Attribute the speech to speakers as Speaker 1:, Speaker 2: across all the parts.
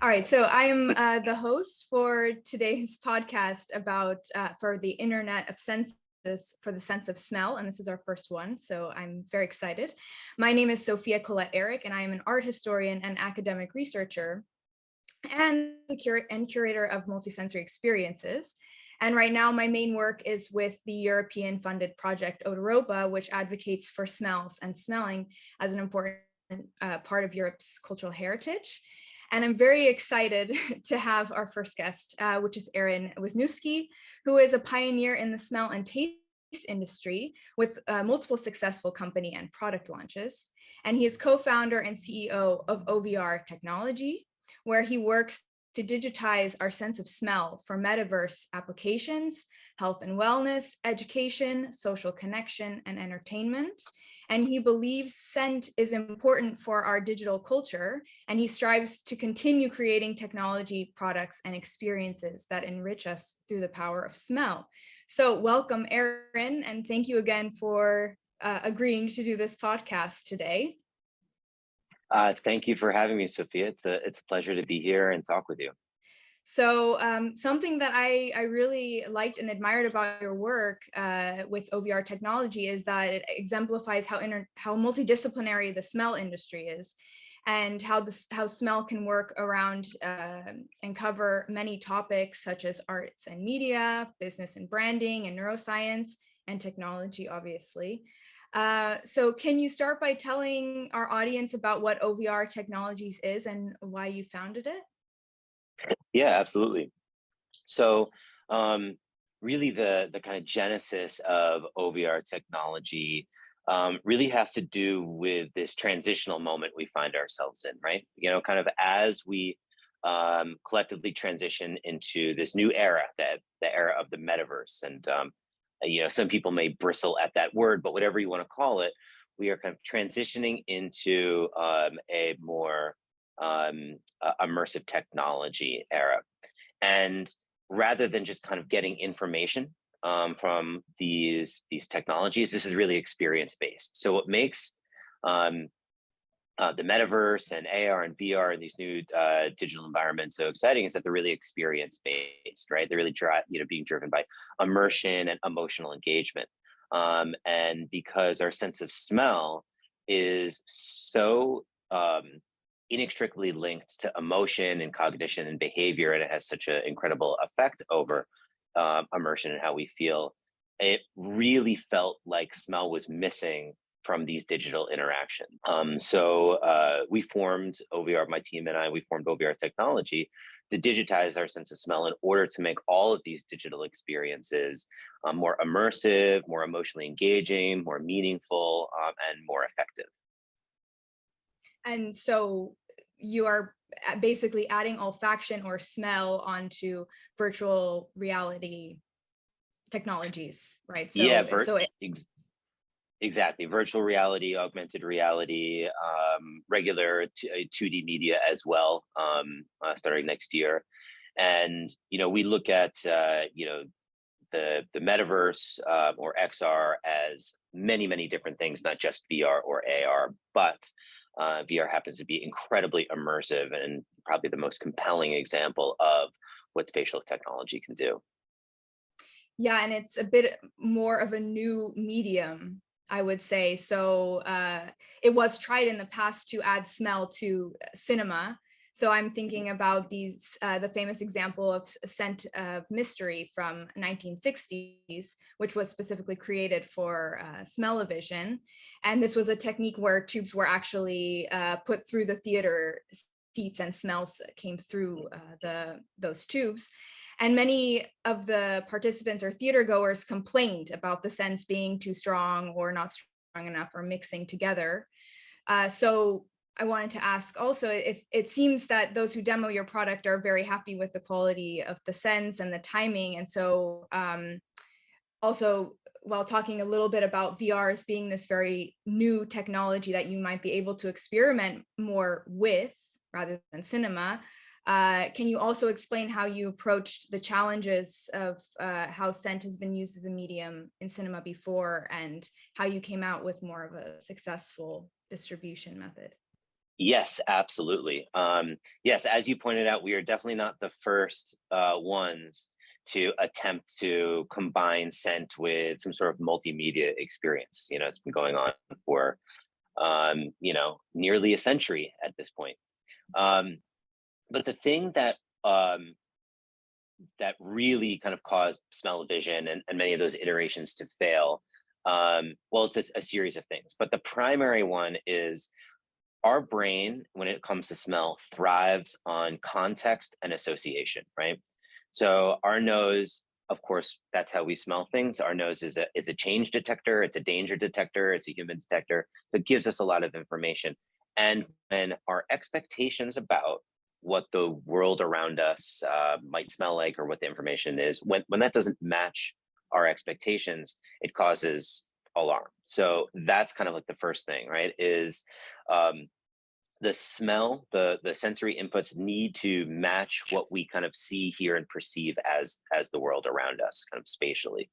Speaker 1: All right, so I am the host for today's podcast about for the Internet of Senses for the sense of smell, and this is our first one, so I'm very excited. My name is Sofia Ehrich, and I am an art historian and academic researcher and the curator of multisensory experiences. And right now, my main work is with the European-funded project Odeuropa, which advocates for smells and smelling as an important part of Europe's cultural heritage. And I'm very excited to have our first guest, which is Aaron Wisniewski, who is a pioneer in the smell and taste industry with multiple successful company and product launches. And he is co-founder and CEO of OVR Technology, where he works to digitize our sense of smell for metaverse applications, health and wellness, education, social connection, and entertainment. And he believes scent is important for our digital culture, and he strives to continue creating technology, products, and experiences that enrich us through the power of smell. So welcome, Aaron, and thank you again for agreeing to do this podcast today.
Speaker 2: Thank you for having me, Sophia. It's a pleasure to be here and talk with you.
Speaker 1: So something that I really liked and admired about your work with OVR Technology is that it exemplifies how multidisciplinary the smell industry is, and how smell can work around and cover many topics such as arts and media, business and branding, and neuroscience, and technology, obviously. So can you start by telling our audience about what OVR Technologies is and why you founded it?
Speaker 2: Yeah, absolutely. So really the kind of genesis of OVR Technology really has to do with this transitional moment we find ourselves in, right? You know, kind of as we collectively transition into this new era, the era of the metaverse. And you know, some people may bristle at that word, but whatever you want to call it, we are kind of transitioning into a more immersive technology era. And rather than just kind of getting information from these technologies, this is really experience based. So what makes the metaverse and AR and VR and these new digital environments so exciting is that they're really experience based, right? They're really being driven by immersion and emotional engagement. And because our sense of smell is so inextricably linked to emotion and cognition and behavior, and it has such an incredible effect over immersion and how we feel, it really felt like smell was missing from these digital interactions. So we formed OVR, my team and I, we formed OVR Technology to digitize our sense of smell in order to make all of these digital experiences more immersive, more emotionally engaging, more meaningful, and more effective.
Speaker 1: And so you are basically adding olfaction or smell onto virtual reality technologies, right? So,
Speaker 2: Yeah, exactly. Virtual reality, augmented reality, regular 2D media as well, starting next year. And, you know, we look at, you know, the metaverse or XR as many, many different things, not just VR or AR, but VR happens to be incredibly immersive and probably the most compelling example of what spatial technology can do.
Speaker 1: Yeah, and it's a bit more of a new medium, I would say. So it was tried in the past to add smell to cinema. So I'm thinking about the famous example of Scent of Mystery from 1960s, which was specifically created for smell-o-vision. And this was a technique where tubes were actually put through the theater seats and smells came through those tubes. And many of the participants or theater goers complained about the scents being too strong or not strong enough or mixing together. So I wanted to ask also if it seems that those who demo your product are very happy with the quality of the scents and the timing. And so also, while talking a little bit about VR as being this very new technology that you might be able to experiment more with rather than cinema, can you also explain how you approached the challenges of how scent has been used as a medium in cinema before and how you came out with more of a successful distribution method?
Speaker 2: Yes, absolutely. Yes, as you pointed out, we are definitely not the first ones to attempt to combine scent with some sort of multimedia experience. It's been going on for nearly a century at this point. Um, but the thing um, that really kind of caused smell-o-vision and many of those iterations to fail, well, it's a series of things, but the primary one is our brain, when it comes to smell, thrives on context and association, right? So our nose, of course, that's how we smell things. Our nose is a change detector, it's a danger detector, it's a human detector. So it gives us a lot of information. And when our expectations about what the world around us might smell like, or what the information is, when that doesn't match our expectations, it causes alarm. So that's kind of like the first thing, right? Is um, the smell, the sensory inputs need to match what we kind of see, hear, and perceive as the world around us, kind of spatially.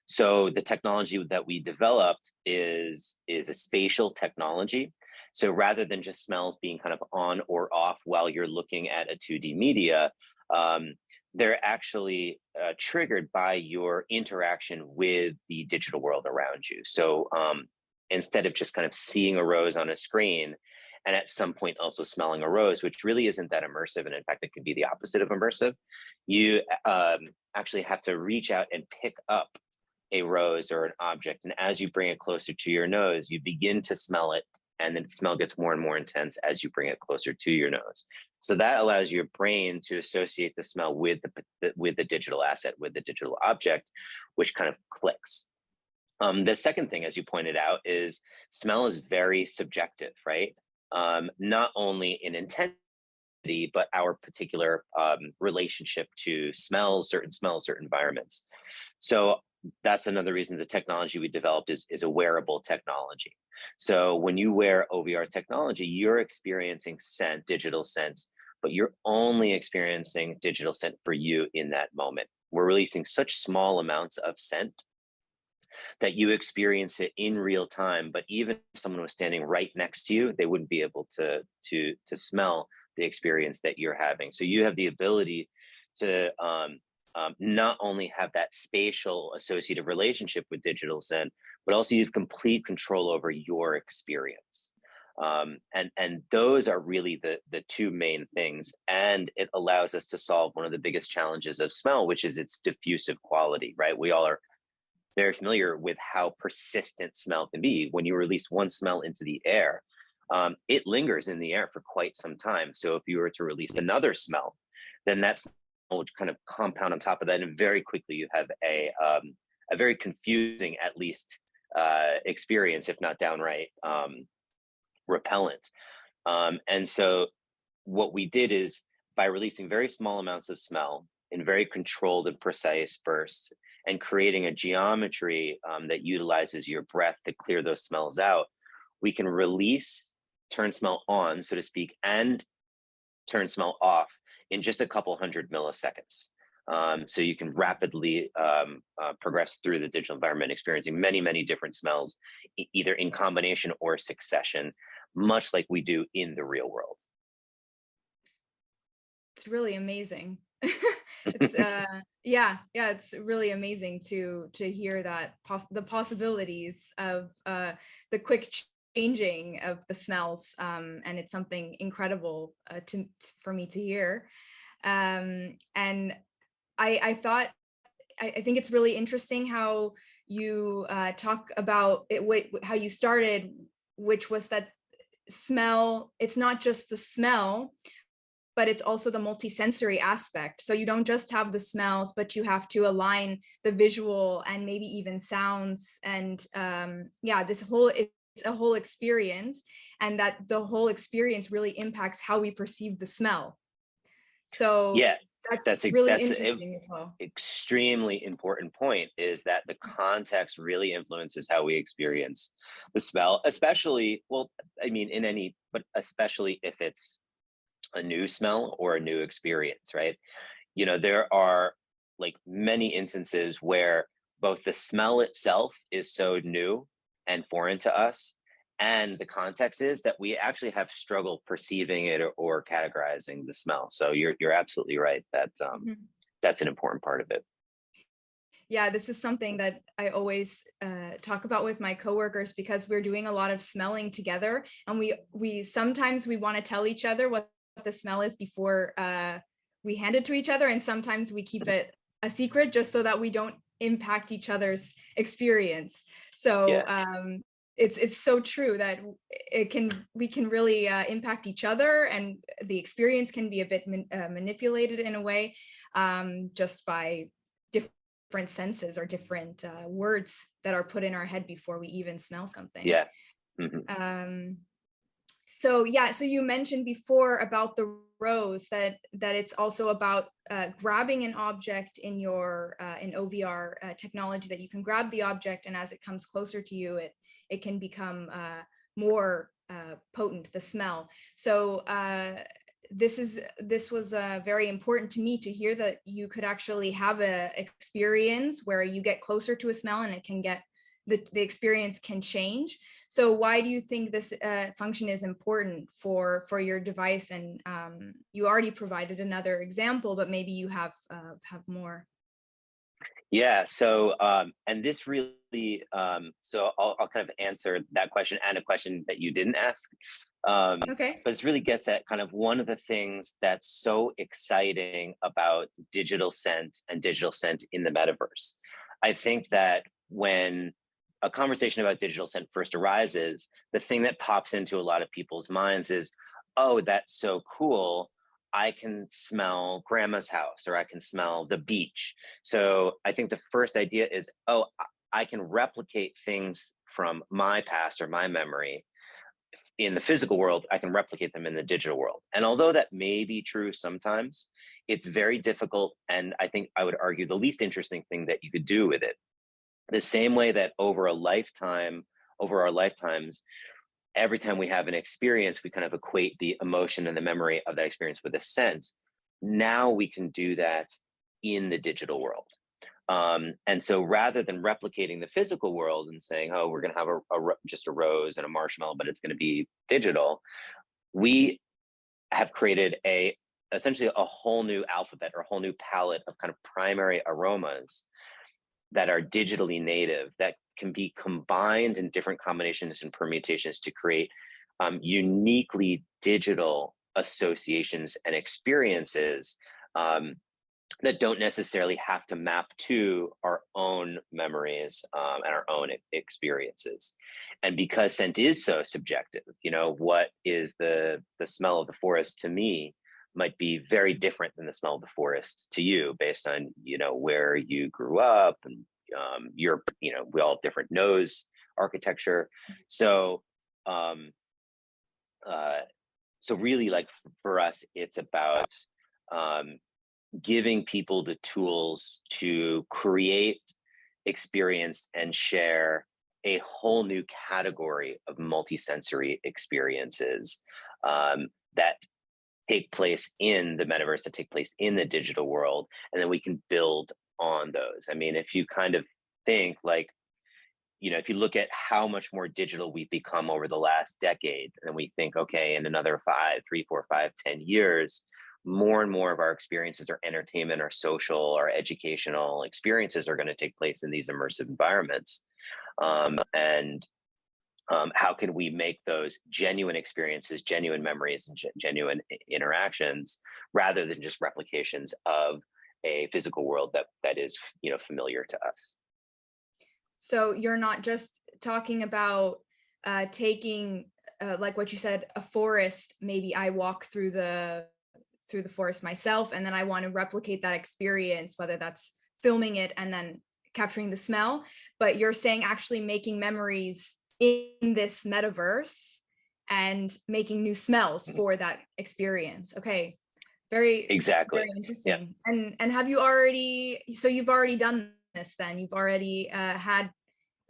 Speaker 2: So the technology that we developed is a spatial technology. So rather than just smells being kind of on or off while you're looking at a 2D media, um, they're actually triggered by your interaction with the digital world around you. So instead of just kind of seeing a rose on a screen, and at some point also smelling a rose, which really isn't that immersive. And in fact, it can be the opposite of immersive. You actually have to reach out and pick up a rose or an object. And as you bring it closer to your nose, you begin to smell it. And then the smell gets more and more intense as you bring it closer to your nose. So that allows your brain to associate the smell with the digital asset, with the digital object, which kind of clicks. The second thing, as you pointed out, is smell is very subjective, right? Not only in intensity, but our particular relationship to smells, certain environments. So that's another reason the technology we developed is a wearable technology. So when you wear OVR technology, you're experiencing scent, digital scent, but you're only experiencing digital scent for you in that moment. We're releasing such small amounts of scent that you experience it in real time. But even if someone was standing right next to you, they wouldn't be able to smell the experience that you're having. So you have the ability to not only have that spatial associative relationship with digital scent, but also you have complete control over your experience. And those are really the two main things. And it allows us to solve one of the biggest challenges of smell, which is its diffusive quality, right? We all are very familiar with how persistent smell can be. When you release one smell into the air, it lingers in the air for quite some time. So if you were to release another smell, then that smell would kind of compound on top of that, and very quickly you have a very confusing, at least, experience, if not downright repellent. And so what we did is, by releasing very small amounts of smell in very controlled and precise bursts, and creating a geometry that utilizes your breath to clear those smells out, we can turn smell on, so to speak, and turn smell off in just a couple 100 milliseconds. So you can rapidly progress through the digital environment, experiencing many, many different smells, either in combination or succession, much like we do in the real world.
Speaker 1: It's really amazing. It's it's really amazing to hear that the possibilities of the quick changing of the smells, and it's something incredible for me to hear. And I thought I think it's really interesting how you talk about it, how you started, which was that smell, it's not just the smell, but it's also the multisensory aspect. So you don't just have the smells, but you have to align the visual and maybe even sounds. And it's a whole experience, and that the whole experience really impacts how we perceive the smell. So
Speaker 2: Yeah,
Speaker 1: that's really
Speaker 2: that's
Speaker 1: interesting as well.
Speaker 2: extremely important point, is that the context really influences how we experience the smell, especially, well, I mean, but especially if it's a new smell or a new experience, right? There are like many instances where both the smell itself is so new and foreign to us, And the context is that we actually have struggle perceiving it or categorizing the smell. So you're absolutely right that
Speaker 1: Mhm.
Speaker 2: that's an important part of it.
Speaker 1: Yeah, this is something that I always talk about with my coworkers because we're doing a lot of smelling together, and we sometimes we want to tell each other what the smell is before we hand it to each other, and sometimes we keep it a secret just so that we don't impact each other's experience. So
Speaker 2: Yeah.
Speaker 1: it's so true that we can really impact each other, and the experience can be a bit manipulated in a way, just by different senses or different words that are put in our head before we even smell something.
Speaker 2: Yeah. Hmm.
Speaker 1: So yeah, so you mentioned before about the rose that it's also about grabbing an object in your in OVR technology, that you can grab the object, and as it comes closer to you, it can become more potent, the smell. So this was very important to me to hear that you could actually have a experience where you get closer to a smell and it can get the experience can change. So why do you think this function is important for your device? And you already provided another example, but maybe you have more.
Speaker 2: Yeah. So, and this really, so I'll kind of answer that question and a question that you didn't ask.
Speaker 1: Okay.
Speaker 2: But this really gets at kind of one of the things that's so exciting about digital scent and digital scent in the metaverse. I think that when a conversation about digital scent first arises, the thing that pops into a lot of people's minds is, oh, that's so cool. I can smell grandma's house, or I can smell the beach. So I think the first idea is, oh, I can replicate things from my past or my memory in the physical world. I can replicate them in the digital world. And although that may be true sometimes, it's very difficult. And I think I would argue the least interesting thing that you could do with it. The same way that over our lifetimes, every time we have an experience, we kind of equate the emotion and the memory of that experience with a scent. Now we can do that in the digital world. And so rather than replicating the physical world and saying, oh, we're going to have just a rose and a marshmallow, but it's going to be digital, we have created essentially a whole new alphabet or a whole new palette of kind of primary aromas that are digitally native, that can be combined in different combinations and permutations to create uniquely digital associations and experiences that don't necessarily have to map to our own memories and our own experiences. And because scent is so subjective, what is the smell of the forest to me might be very different than the smell of the forest to you, based on where you grew up, and we all have different nose architecture. So so really, like, for us, it's about giving people the tools to create, experience, and share a whole new category of multisensory experiences that take place in the metaverse, that take place in the digital world, and then we can build on those. I mean, if you kind of think like, if you look at how much more digital we've become over the last decade, and we think, okay, in another 3, 4, 5, 10 years, more and more of our experiences, our entertainment, our social, our educational experiences are going to take place in these immersive environments. And how can we make those genuine experiences, genuine memories, and genuine interactions, rather than just replications of a physical world that is familiar to us?
Speaker 1: So you're not just talking about taking like what you said, a forest. Maybe I walk through the forest myself, and then I want to replicate that experience, whether that's filming it and then capturing the smell. But you're saying actually making memories in this metaverse and making new smells for that experience. Okay. Very,
Speaker 2: Exactly.
Speaker 1: very
Speaker 2: Yeah.
Speaker 1: interesting. And have you already, so you've already done this then? You've already had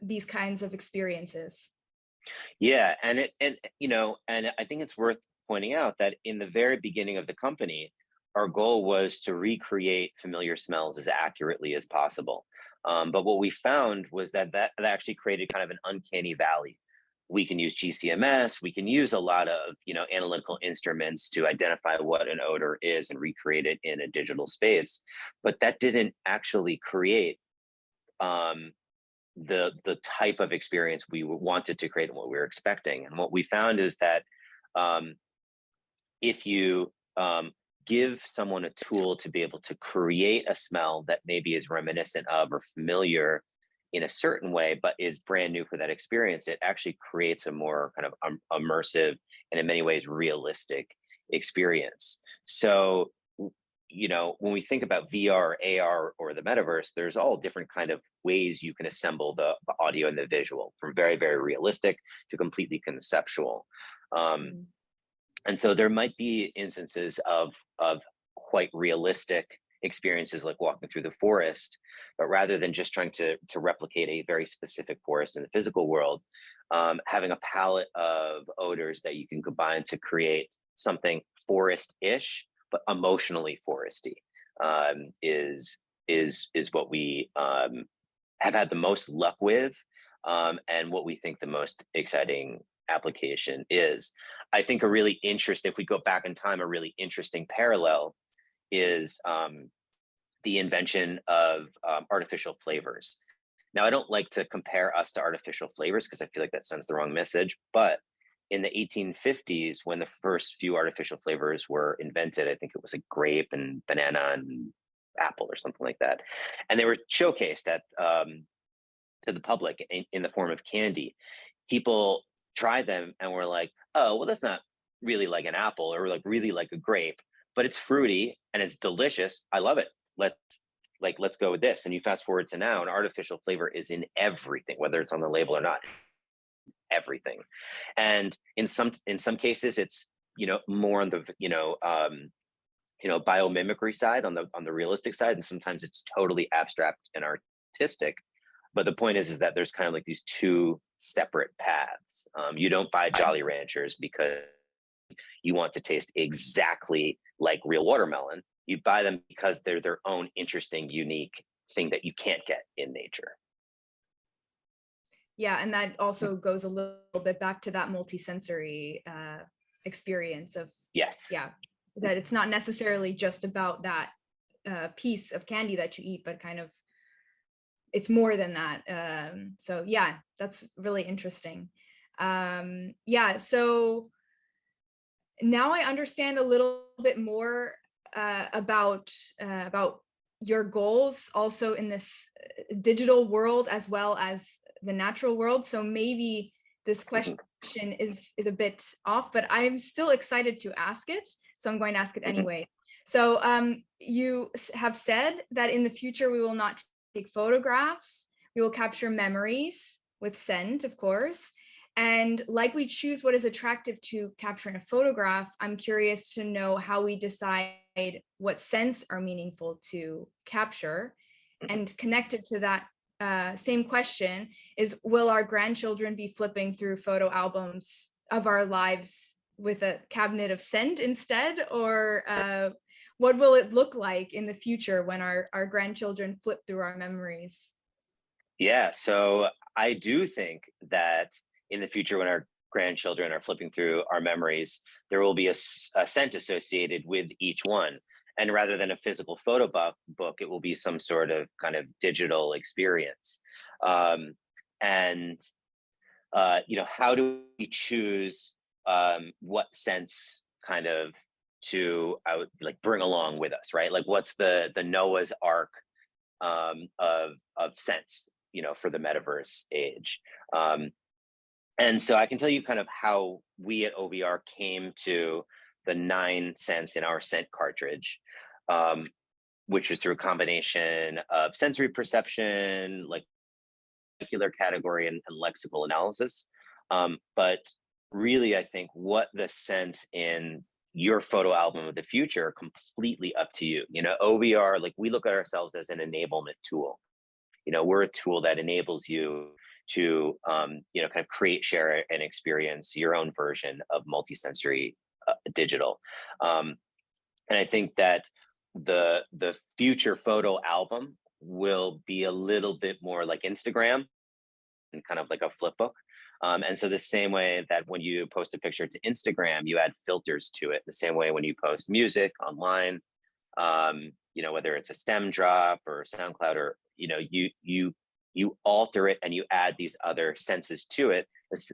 Speaker 1: these kinds of experiences?
Speaker 2: Yeah, and I think it's worth pointing out that in the very beginning of the company, our goal was to recreate familiar smells as accurately as possible. But what we found was that actually created kind of an uncanny valley, we can use GCMS, we can use a lot of, analytical instruments to identify what an odor is and recreate it in a digital space. But that didn't actually create the type of experience we wanted to create and what we were expecting. And what we found is that if you give someone a tool to be able to create a smell that maybe is reminiscent of or familiar in a certain way, but is brand new for that experience, it actually creates a more kind of immersive and in many ways realistic experience. So, when we think about VR, AR, or the metaverse, there's all different kind of ways you can assemble the audio and the visual, from very, very realistic to completely conceptual. And so there might be instances of quite realistic experiences like walking through the forest, but rather than just trying to replicate a very specific forest in the physical world, having a palette of odors that you can combine to create something forest-ish, but emotionally foresty, is what we have had the most luck with, and what we think the most exciting application is. I think if we go back in time, a really interesting parallel is the invention of artificial flavors. Now, I don't like to compare us to artificial flavors because I feel like that sends the wrong message, but in the 1850s, when the first few artificial flavors were invented, I think it was a grape and banana and apple or something like that, and they were showcased to the public in the form of candy. People tried them and were like, oh, well, that's not really like an apple or like really like a grape, but it's fruity and it's delicious. I love it. Let's go with this. And you fast forward to now, an artificial flavor is in everything, whether it's on the label or not, everything. And in some cases, it's, more on the, biomimicry side, on the realistic side. And sometimes it's totally abstract and artistic. But the point is that there's kind of like these two separate paths. You don't buy Jolly Ranchers because you want to taste exactly like real watermelon. You buy them because they're their own interesting, unique thing that you can't get in nature.
Speaker 1: Yeah, and that also goes a little bit back to that multisensory experience of,
Speaker 2: yes,
Speaker 1: yeah, that it's not necessarily just about that piece of candy that you eat, but kind of it's more than that. So yeah, that's really interesting. Yeah, so now I understand a little bit more about your goals also in this digital world as well as the natural world. So maybe this question is a bit off, but I'm still excited to ask it. So I'm going to ask it anyway. So you have said that in the future, we will not take photographs, we will capture memories with scent, of course. And like we choose what is attractive to capture in a photograph, I'm curious to know how we decide what scents are meaningful to capture. And connected to that same question is, will our grandchildren be flipping through photo albums of our lives with a cabinet of scent instead? Or what will it look like in the future when our grandchildren flip through our memories?
Speaker 2: Yeah, so I do think that in the future, when our grandchildren are flipping through our memories, there will be a scent associated with each one. And rather than a physical photo book, it will be some sort of kind of digital experience. How do we choose what scents kind of to bring along with us, right? Like, what's the Noah's Ark of scents, for the metaverse age? And so I can tell you kind of how we at OVR came to the 9 scents in our scent cartridge, which was through a combination of sensory perception, like molecular category and lexical analysis. But really, I think what the scents in your photo album of the future are completely up to you. OVR, like, we look at ourselves as an enablement tool. We're a tool that enables you to kind of create, share, and experience your own version of multisensory digital. And I think that the future photo album will be a little bit more like Instagram and kind of like a flip book. And so the same way that when you post a picture to Instagram, you add filters to it, the same way when you post music online, whether it's a stem drop or SoundCloud, or, you alter it and you add these other senses to it.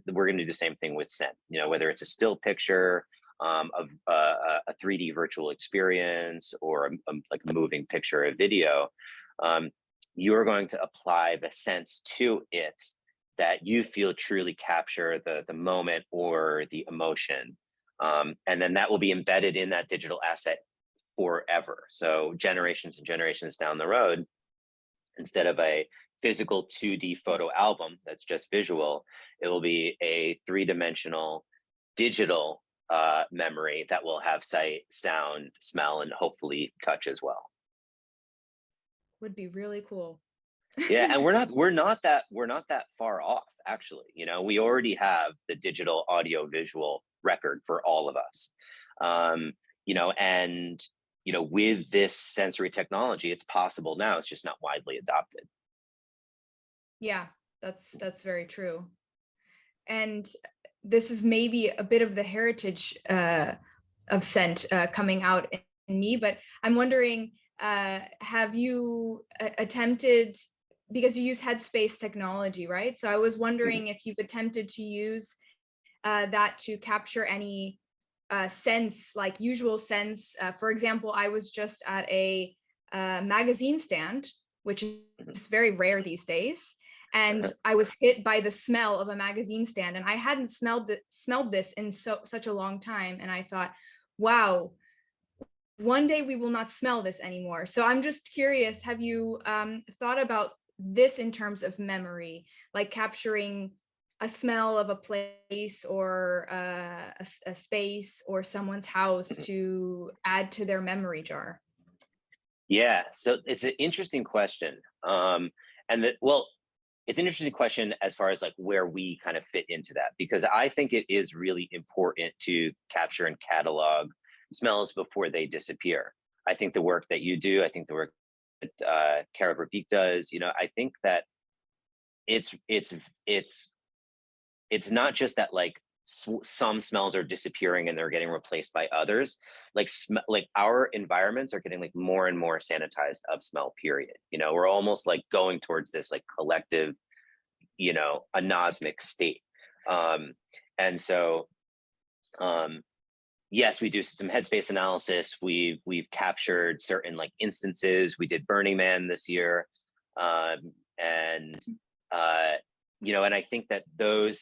Speaker 2: We're going to do the same thing with scent, whether it's a still picture, of a 3D virtual experience, or like a moving picture or video. You're going to apply the sense to it that you feel truly capture the moment or the emotion. And then that will be embedded in that digital asset forever. So generations and generations down the road, instead of a physical 2D photo album that's just visual, it will be a three-dimensional digital memory that will have sight, sound, smell, and hopefully touch as well.
Speaker 1: Would be really cool.
Speaker 2: Yeah, and we're not that far off, actually. We already have the digital audio visual record for all of us. And with this sensory technology, it's possible now. It's just not widely adopted.
Speaker 1: Yeah, that's very true. And this is maybe a bit of the heritage of scent coming out in me, but I'm wondering, have you attempted, because you use headspace technology, right? So I was wondering if you've attempted to use that to capture any sense, like usual sense. For example, I was just at a magazine stand, which is very rare these days. And I was hit by the smell of a magazine stand, and I hadn't smelled this in such a long time. And I thought, wow, one day we will not smell this anymore. So I'm just curious, have you thought about this in terms of memory, like capturing a smell of a place or a space or someone's house to add to their memory jar?
Speaker 2: Yeah, so it's an interesting question. It's an interesting question as far as like where we kind of fit into that, because I think it is really important to capture and catalog smells before they disappear. I think the work that you do, I think the work that Kara Verbeek does, I think that it's not just that like some smells are disappearing and they're getting replaced by others. Like our environments are getting like more and more sanitized of smell, period. We're almost like going towards this like collective, anosmic state. And so yes, we do some headspace analysis. We've captured certain like instances. We did Burning Man this year. And I think that those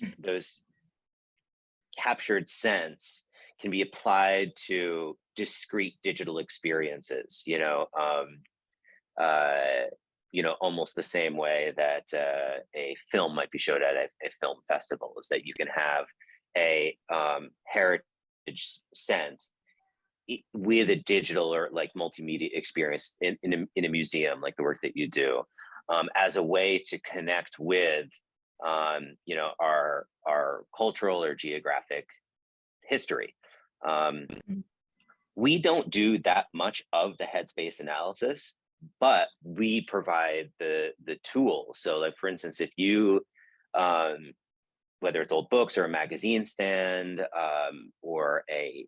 Speaker 2: captured sense can be applied to discrete digital experiences, almost the same way that a film might be showed at a film festival, is that you can have a heritage sense with a digital or like multimedia experience in a museum, like the work that you do, as a way to connect with our cultural or geographic history. We don't do that much of the headspace analysis, but we provide the tools. So like, for instance, if you whether it's old books or a magazine stand, or a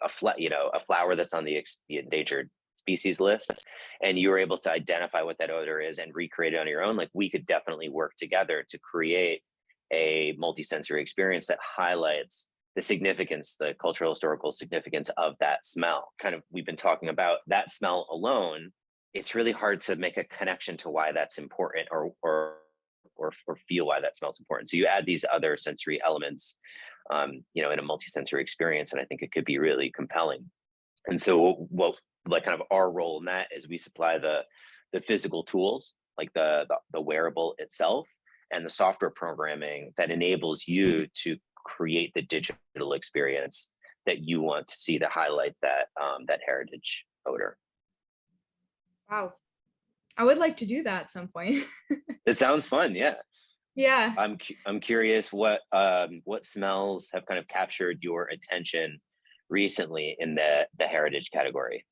Speaker 2: flower that's on the endangered species list, and you were able to identify what that odor is and recreate it on your own, like we could definitely work together to create a multisensory experience that highlights the significance, the cultural historical significance of that smell. Kind of, we've been talking about that smell alone. It's really hard to make a connection to why that's important, or feel why that smells important. So you add these other sensory elements, in a multisensory experience, and I think it could be really compelling. And so like kind of our role in that is we supply the physical tools, like the wearable itself, and the software programming that enables you to create the digital experience that you want to see, to highlight that heritage odor.
Speaker 1: Wow. I would like to do that at some point.
Speaker 2: It sounds fun. Yeah.
Speaker 1: Yeah.
Speaker 2: I'm curious what smells have kind of captured your attention recently in the heritage category.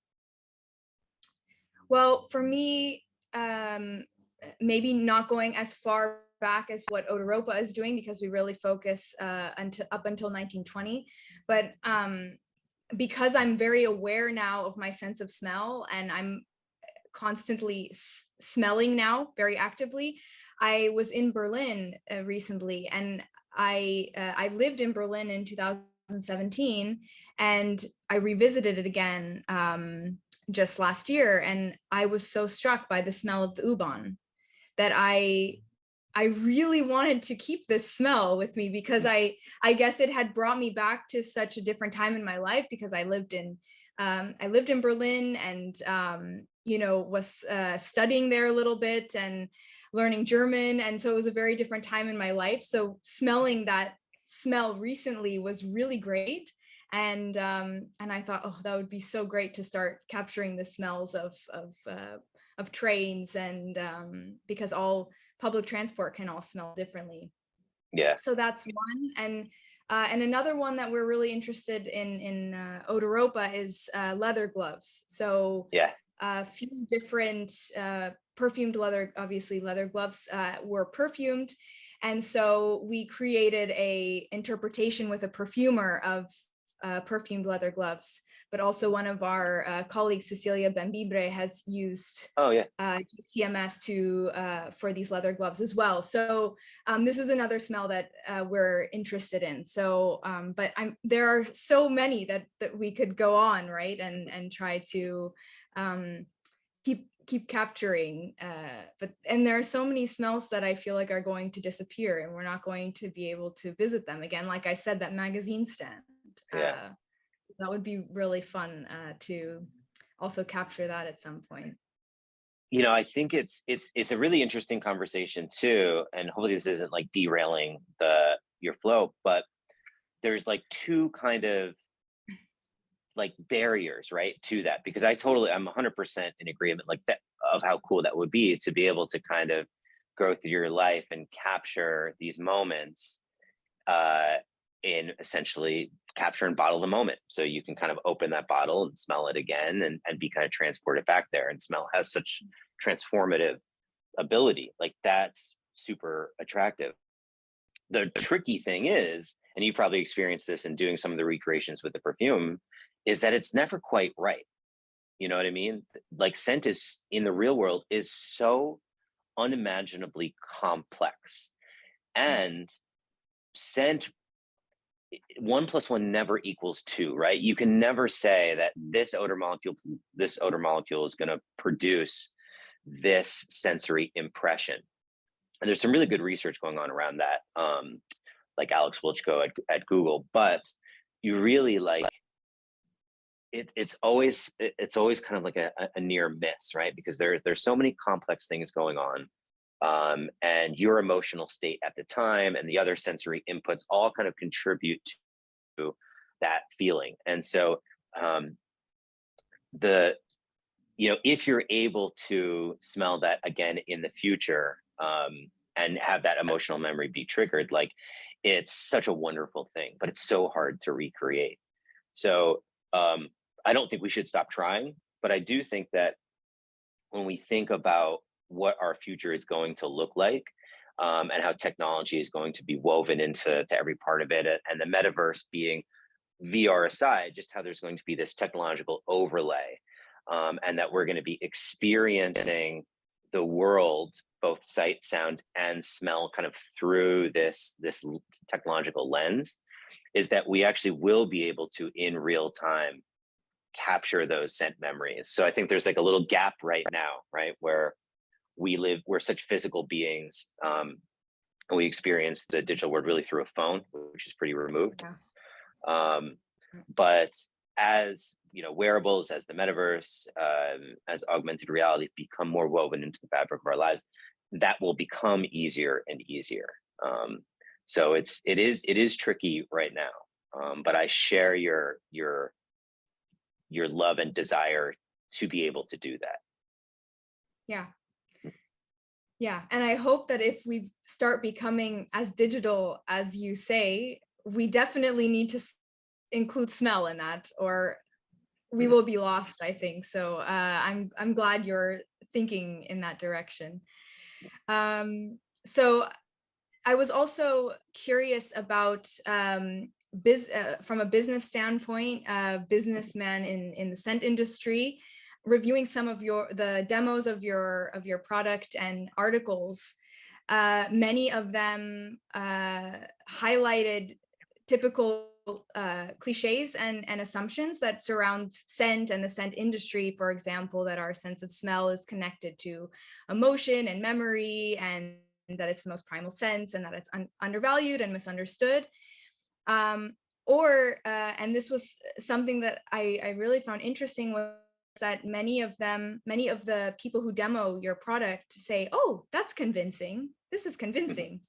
Speaker 1: Well, for me, maybe not going as far back as what Odeuropa is doing, because we really focus up until 1920. But because I'm very aware now of my sense of smell, and I'm constantly smelling now very actively. I was in Berlin recently, and I lived in Berlin in 2017, and I revisited it again just last year, and I was so struck by the smell of the U-Bahn that I really wanted to keep this smell with me, because I guess it had brought me back to such a different time in my life, because I lived in Berlin, and was studying there a little bit and learning German, and so it was a very different time in my life. So smelling that smell recently was really great, and I thought, oh, that would be so great to start capturing the smells of trains, and because all public transport can all smell differently.
Speaker 2: Yeah.
Speaker 1: So that's one. And another one that we're really interested in Odeuropa is leather gloves. So
Speaker 2: Yeah.
Speaker 1: a few different perfumed leather, obviously leather gloves were perfumed. And so we created a interpretation with a perfumer of perfumed leather gloves, but also one of our colleagues, Cecilia Bembibre, has used CMS for these leather gloves as well. So this is another smell that we're interested in. So, but there are so many that we could go on, right, and try to keep capturing. And there are so many smells that I feel like are going to disappear, and we're not going to be able to visit them again. Like I said, that magazine stand. That would be really fun to also capture that at some point.
Speaker 2: I think it's a really interesting conversation too, and hopefully this isn't like derailing your flow, but there's like two kind of like barriers, right, to that, because I'm 100% in agreement like that of how cool that would be to be able to kind of go through your life and capture these moments in essentially capture and bottle the moment. So you can kind of open that bottle and smell it again and be kind of transported back there. And smell has such transformative ability. Like that's super attractive. The tricky thing is, and you probably experienced this in doing some of the recreations with the perfume, is that it's never quite right. You know what I mean? Like scent is in the real world is so unimaginably complex, and scent 1 + 1 never equals 2, right? You can never say that this odor molecule is going to produce this sensory impression. And there's some really good research going on around that, like Alex Wilchko at Google. But you really like it's always kind of like a near miss, right? Because there's so many complex things going on. And your emotional state at the time and the other sensory inputs all kind of contribute to that feeling. And so if you're able to smell that again in the future and have that emotional memory be triggered, like it's such a wonderful thing, but it's so hard to recreate. So I don't think we should stop trying, but I do think that when we think about what our future is going to look like and how technology is going to be woven into every part of it, and the metaverse being VR aside, just how there's going to be this technological overlay and that we're going to be experiencing the world, both sight, sound, and smell kind of through this technological lens, is that we actually will be able to in real time capture those scent memories. So I think there's like a little gap right now, right, where we're such physical beings, and we experience the digital world really through a phone, which is pretty removed. But as wearables, as the metaverse, as augmented reality become more woven into the fabric of our lives, that will become easier and easier. So it is tricky right now, but I share your love and desire to be able to do that.
Speaker 1: Yeah, and I hope that if we start becoming as digital as you say, we definitely need to include smell in that, or we will be lost, I think. So I'm glad you're thinking in that direction. So I was also curious about from a business standpoint, businessman in the scent industry, reviewing some of the demos of your product and articles. Many of them highlighted typical cliches and assumptions that surround scent and the scent industry, for example, that our sense of smell is connected to emotion and memory, and that it's the most primal sense, and that it's undervalued and misunderstood. And this was something that I really found interesting, was that many of the people who demo your product say, "Oh, that's convincing. This is convincing."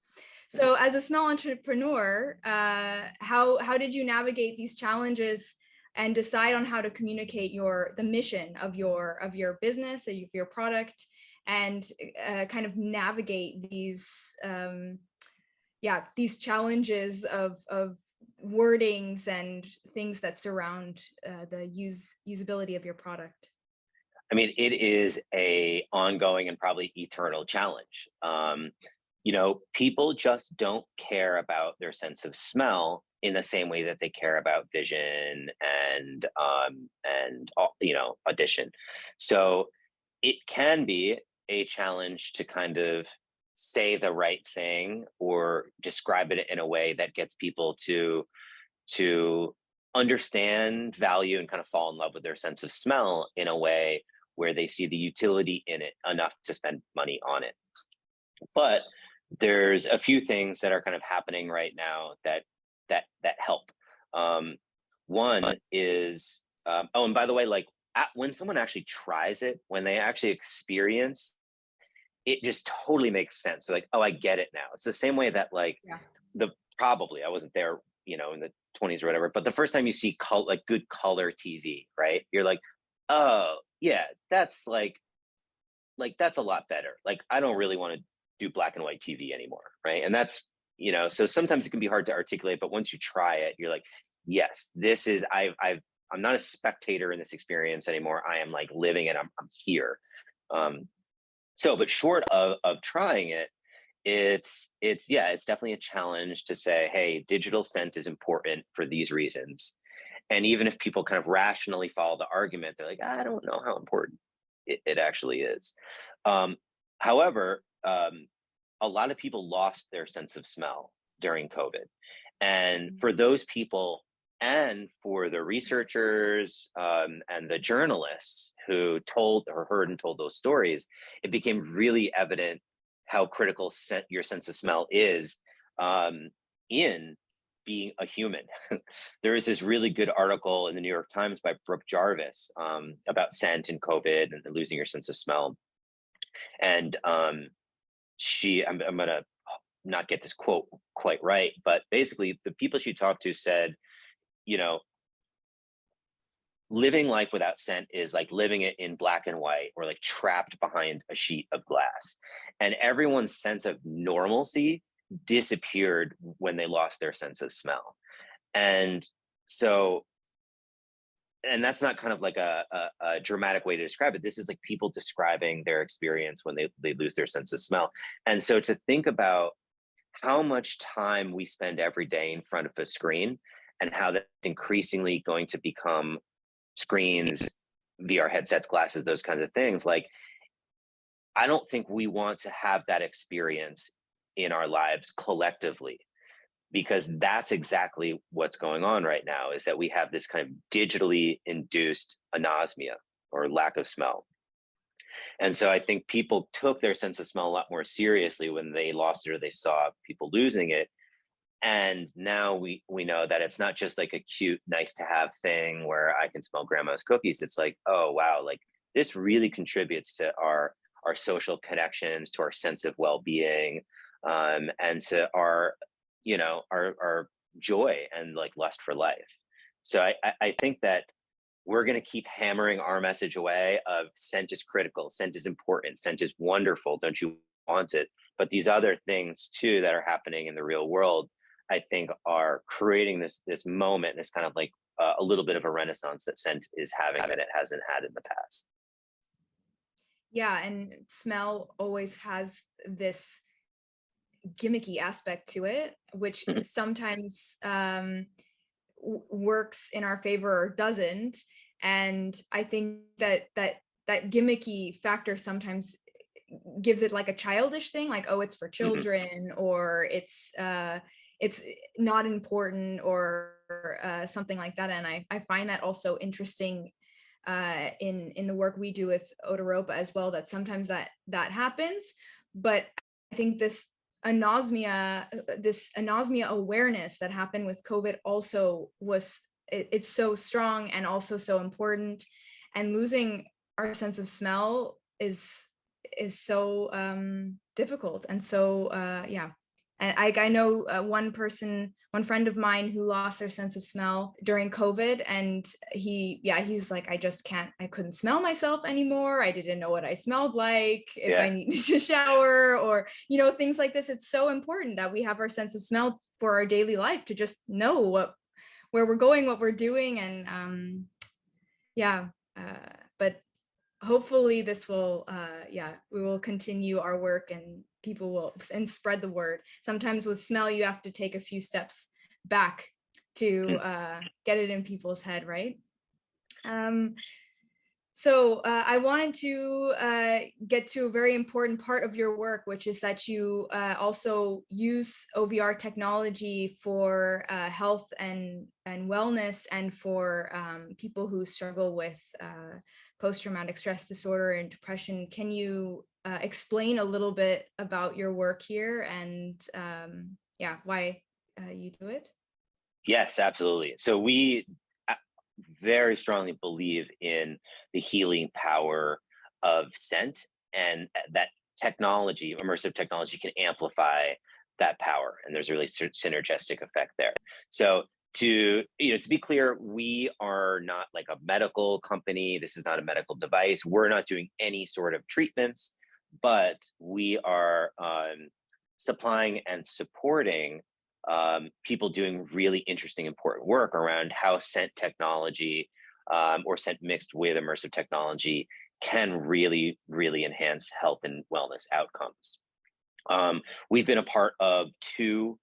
Speaker 1: So as a small entrepreneur, how did you navigate these challenges and decide on how to communicate the mission of your business, of your product, and kind of navigate these challenges of wordings and things that surround the usability of your product?
Speaker 2: I mean, it is a ongoing and probably eternal challenge. People just don't care about their sense of smell in the same way that they care about vision and audition. So it can be a challenge to kind of say the right thing or describe it in a way that gets people to understand, value, and kind of fall in love with their sense of smell in a way where they see the utility in it enough to spend money on it. But there's a few things that are kind of happening right now that help. One is, and by the way, like when someone actually tries it, when they actually experience, it just totally makes sense. So like, oh, I get it now. It's the same way that like I wasn't there, in the 20s or whatever, but the first time you see good color TV, right? You're like, oh yeah, that's like that's a lot better. Like I don't really want to do black and white TV anymore, right? And that's, so sometimes it can be hard to articulate, but once you try it, you're like, yes, this is, I'm not a spectator in this experience anymore. I am like living it. I'm here. But short of trying it, it's definitely a challenge to say, hey, digital scent is important for these reasons. And even if people kind of rationally follow the argument, they're like, I don't know how important it actually is. However, a lot of people lost their sense of smell during COVID. And for those people and for the researchers and the journalists who heard and told those stories, it became really evident how critical your sense of smell is in being a human. There is this really good article in the New York Times by Brooke Jarvis about scent and COVID and losing your sense of smell. And I'm gonna not get this quote quite right, but basically the people she talked to said, living life without scent is like living it in black and white or like trapped behind a sheet of glass. And everyone's sense of normalcy disappeared when they lost their sense of smell. And that's not kind of like a dramatic way to describe it. This is like people describing their experience when they lose their sense of smell. And so to think about how much time we spend every day in front of a screen and how that's increasingly going to become screens, VR headsets, glasses, those kinds of things. Like, I don't think we want to have that experience in our lives collectively, because that's exactly what's going on right now, is that we have this kind of digitally induced anosmia or lack of smell. And so I think people took their sense of smell a lot more seriously when they lost it or they saw people losing it. And now we know that it's not just like a cute, nice to have thing where I can smell grandma's cookies. It's like, oh, wow, like this really contributes to our social connections, to our sense of well-being, and to our joy and like lust for life. So I think that we're going to keep hammering our message away of scent is critical, scent is important, scent is wonderful, don't you want it? But these other things too that are happening in the real world, I think, are creating this moment, this kind of like a little bit of a renaissance that scent is having that it hasn't had in the past.
Speaker 1: Yeah, and smell always has this gimmicky aspect to it, which sometimes works in our favor or doesn't. And I think that gimmicky factor sometimes gives it like a childish thing, like, oh, it's for children, or it's not important, or something like that. And I find that also interesting in the work we do with Odeuropa as well, that sometimes that happens. But I think this anosmia awareness that happened with COVID also it's so strong and also so important. And losing our sense of smell is so difficult. And so yeah. And I know one friend of mine who lost their sense of smell during COVID, and he's like, I couldn't smell myself anymore. I didn't know what I smelled like, if I needed to shower, or, things like this. It's so important that we have our sense of smell for our daily life, to just know where we're going, what we're doing. And but hopefully this will we will continue our work, and people will spread the word. Sometimes with smell you have to take a few steps back to get it in people's head, right? So I wanted to get to a very important part of your work, which is that you also use OVR technology for health and wellness, and for people who struggle with post-traumatic stress disorder and depression. Can you explain a little bit about your work here, and why you do it?
Speaker 2: Yes, absolutely. So we very strongly believe in the healing power of scent, and that technology, immersive technology, can amplify that power, and there's a really synergistic effect there. So to be clear, we are not like a medical company. This is not a medical device. We're not doing any sort of treatments, but we are supplying and supporting people doing really interesting, important work around how scent technology or scent mixed with immersive technology can really, really enhance health and wellness outcomes. We've been a part of two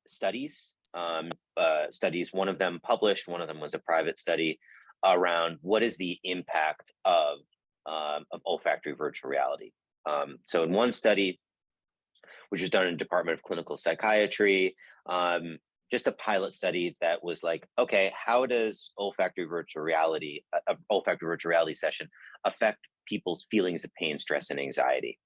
Speaker 2: studies, one of them published, one of them was a private study, around what is the impact of olfactory virtual reality. So in one study, which was done in the Department of Clinical Psychiatry, just a pilot study that was like, okay, how does olfactory virtual reality session affect people's feelings of pain, stress, and anxiety?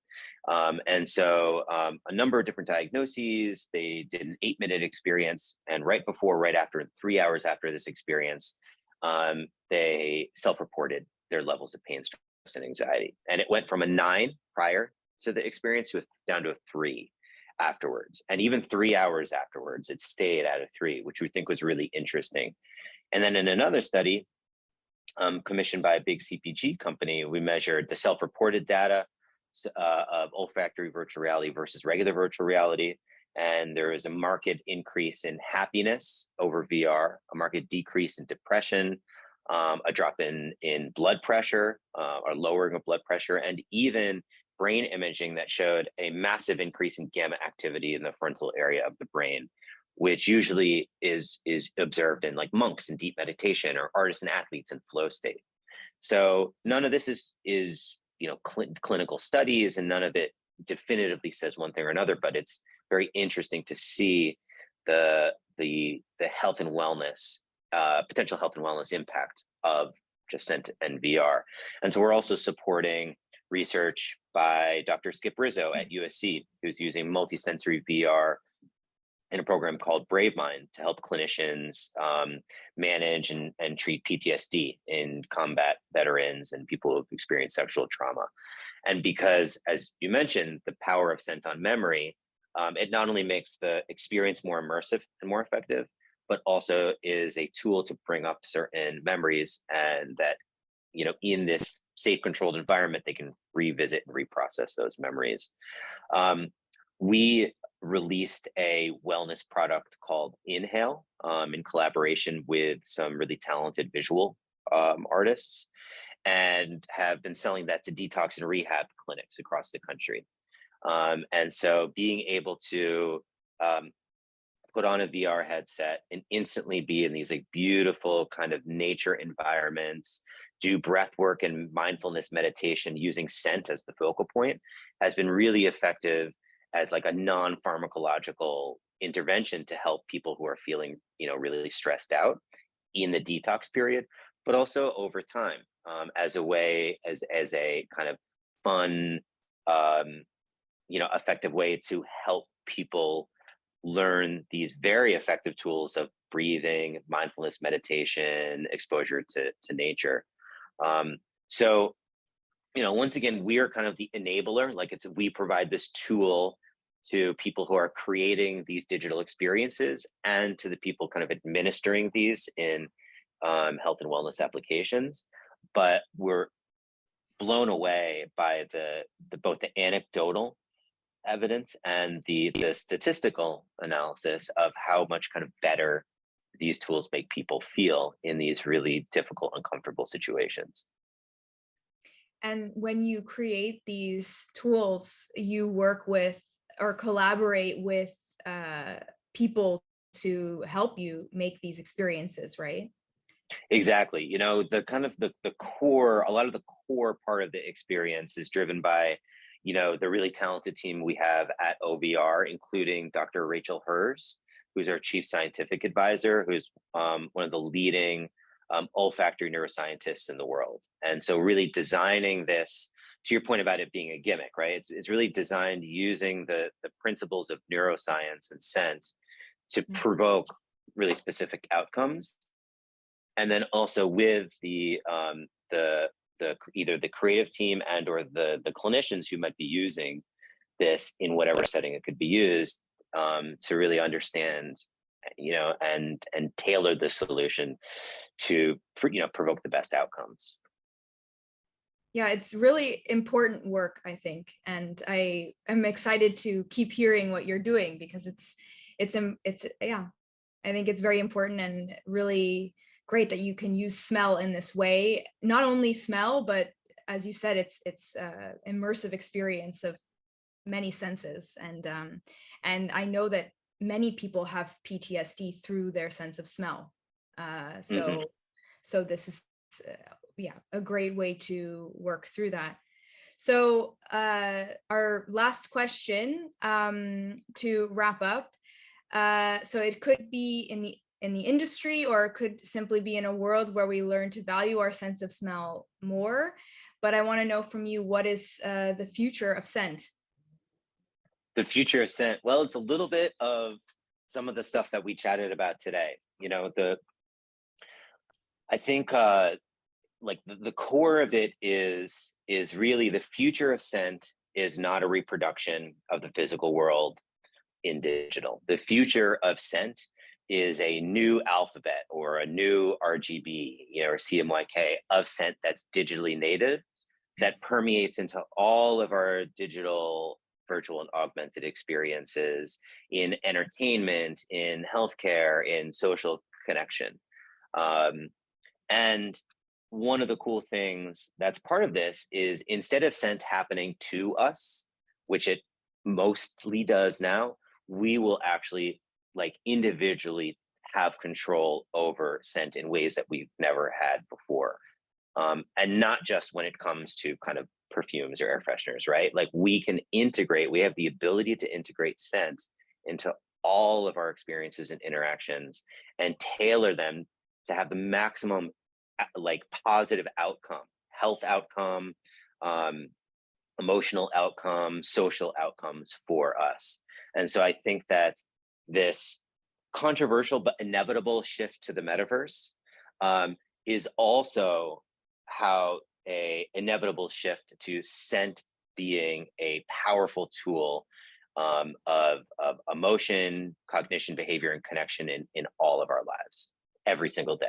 Speaker 2: And so a number of different diagnoses. They did an 8-minute experience, and right after, 3 hours after this experience, they self-reported their levels of pain, stress, and anxiety. And it went from a 9 prior to the experience down to a 3 afterwards. And even 3 hours afterwards, it stayed at a 3, which we think was really interesting. And then in another study commissioned by a big CPG company, we measured the self-reported data of olfactory virtual reality versus regular virtual reality. And there is a marked increase in happiness over VR, a marked decrease in depression, a drop in blood pressure, or lowering of blood pressure, and even brain imaging that showed a massive increase in gamma activity in the frontal area of the brain, which usually is observed in like monks in deep meditation, or artists and athletes in flow state. So none of this is clinical studies, and none of it definitively says one thing or another, but it's very interesting to see the health and wellness, potential health and wellness impact of just scent and VR. And so we're also supporting research by Dr. Skip Rizzo at USC, who's using multisensory VR in a program called BraveMind to help clinicians manage and treat PTSD in combat veterans and people who've experienced sexual trauma. And because, as you mentioned, the power of scent on memory, it not only makes the experience more immersive and more effective, but also is a tool to bring up certain memories, and that, in this safe, controlled environment, they can revisit and reprocess those memories. We released a wellness product called Inhale in collaboration with some really talented visual artists, and have been selling that to detox and rehab clinics across the country. And so being able to put on a VR headset and instantly be in these like beautiful kind of nature environments, do breath work and mindfulness meditation using scent as the focal point has been really effective as like a non-pharmacological intervention to help people who are feeling, really stressed out in the detox period, but also over time, as a way, as a kind of fun, um, effective way to help people learn these very effective tools of breathing, mindfulness meditation, exposure to nature. Um, so, once again, we are kind of the enabler. Like we provide this tool to people who are creating these digital experiences and to the people kind of administering these in health and wellness applications. But we're blown away by the both the anecdotal evidence and the statistical analysis of how much kind of better these tools make people feel in these really difficult, uncomfortable situations.
Speaker 1: And when you create these tools, you work with or collaborate with people to help you make these experiences, right?
Speaker 2: Exactly. The kind of the core, a lot of the core part of the experience is driven by, the really talented team we have at OVR, including Dr. Rachel Hers, who's our chief scientific advisor, who's one of the leading olfactory neuroscientists in the world. And so really designing this, to your point about it being a gimmick, right? It's really designed using the principles of neuroscience and scent to provoke really specific outcomes. And then also with the either the creative team and or the clinicians who might be using this in whatever setting it could be used, to really understand, and tailor the solution to provoke the best outcomes.
Speaker 1: Yeah, it's really important work, I think, and I am excited to keep hearing what you're doing because it's yeah, I think it's very important and really great that you can use smell in this way. Not only smell, but as you said, it's immersive experience of many senses, and I know that many people have PTSD through their sense of smell.
Speaker 2: Mm-hmm.
Speaker 1: So this is yeah, a great way to work through that. So our last question to wrap up. So it could be in the industry, or it could simply be in a world where we learn to value our sense of smell more. But I want to know from you, what is the future of scent?
Speaker 2: The future of scent. Well, it's a little bit of some of the stuff that we chatted about today. I think like the core of it is really the future of scent is not a reproduction of the physical world in digital. The future of scent is a new alphabet or a new RGB, or CMYK of scent that's digitally native, that permeates into all of our digital, virtual, and augmented experiences in entertainment, in healthcare, in social connection. And one of the cool things that's part of this is, instead of scent happening to us, which it mostly does now, we will actually like individually have control over scent in ways that we've never had before. And not just when it comes to kind of perfumes or air fresheners, right? Like we have the ability to integrate scent into all of our experiences and interactions and tailor them to have the maximum like positive outcome, health outcome, emotional outcome, social outcomes for us. And so I think that this controversial but inevitable shift to the metaverse is also how a inevitable shift to scent being a powerful tool of emotion, cognition, behavior, and connection in all of our lives every single day.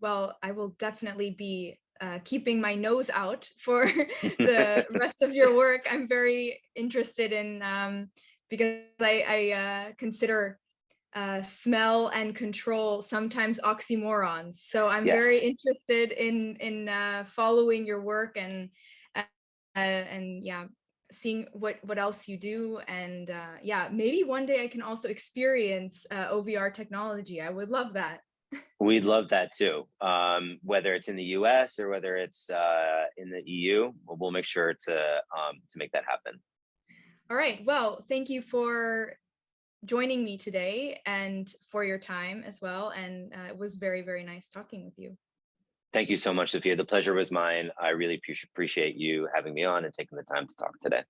Speaker 1: Well, I will definitely be keeping my nose out for the rest of your work. I'm very interested in because I consider smell and control sometimes oxymorons. So I'm very
Speaker 2: Yes.
Speaker 1: interested in following your work and and yeah, seeing what else you do. And yeah, maybe one day I can also experience OVR technology. I would love that.
Speaker 2: We'd love that too. Whether it's in the US or whether it's in the EU, we'll make sure to make that happen.
Speaker 1: All right. Well, thank you for joining me today and for your time as well. And it was very, very nice talking with you.
Speaker 2: Thank you so much, Sophia. The pleasure was mine. I really appreciate you having me on and taking the time to talk today.